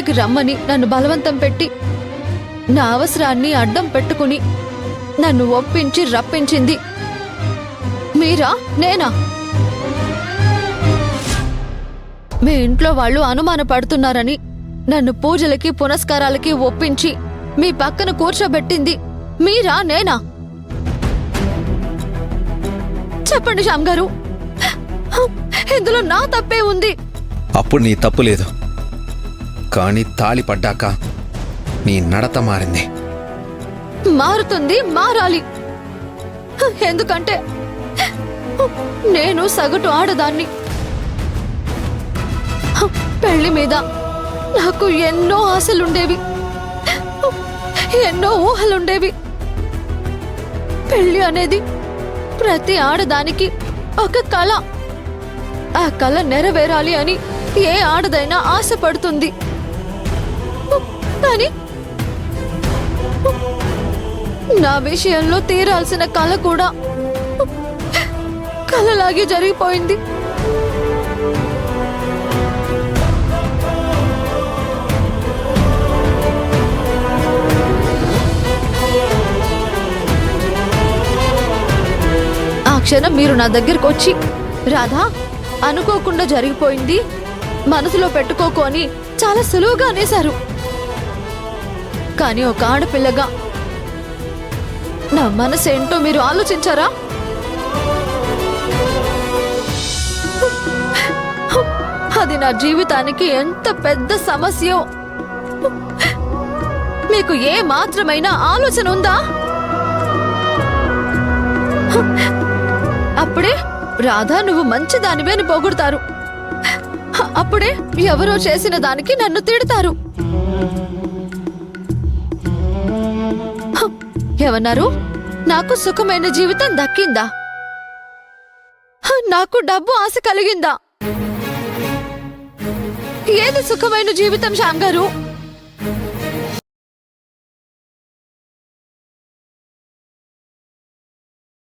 ఇంటికి రమ్మని నన్ను బలవంతం పెట్టి నా అవసరాన్ని అడ్డం పెట్టుకుని నన్ను ఒప్పించి రప్పించింది మీరా నేనా? మీ ఇంట్లో వాళ్ళు అనుమానపడుతున్నారని నన్ను పూజలకి పునస్కారాలకి ఒప్పించి మీ పక్కన కూర్చోబెట్టింది మీరా నేనా? చెప్పండి శ్యామ్ గారు, ఇందులో నా తప్పే ఉంది. అప్పుడు నీ తప్పు లేదు, కానీ తాళి పడ్డాక నీ నడత మారింది. మారుతుంది, మారాలి. ఎందుకంటే నేను సగటు ఆడదాన్ని. పెళ్లి మీద నాకు ఎన్నో ఆశలుండేవి, ఎన్నో ఊహలుండేవి. పెళ్లి అనేది ప్రతి ఆడదానికి ఒక కళ. ఆ కళ నెరవేరాలి అని ఏ ఆడదైనా ఆశపడుతుంది. కానీ నా విషయంలో తీరాల్సిన కళ కూడా కళలాగే జరిగిపోయింది. ఆ క్షణం మీరు నా దగ్గరకు వచ్చి, రాధా అనుకోకుండా జరిగిపోయింది, మనసులో పెట్టుకోకు అని చాలా సులువుగా అనేశారు. కానీ ఒక ఆడపిల్లగా నా మనసేంటో మీరు ఆలోచించారా? అది నా జీవితానికి ఎంత పెద్ద సమస్యో మీకు ఏ మాత్రమైనా ఆలోచన ఉందా? అప్పుడే రాధా నువ్వు మంచిదానివే అని పొగుడతారు. అప్పుడే ఎవరో చేసిన దానికి నన్ను తిడతారు. ఏమన్నారు? నాకు సుఖమైన జీవితం దక్కిందా? నాకు డబ్బు ఆశ కలిగిందా? ఏది సుఖమైన జీవితం శ్యామ్ గారు?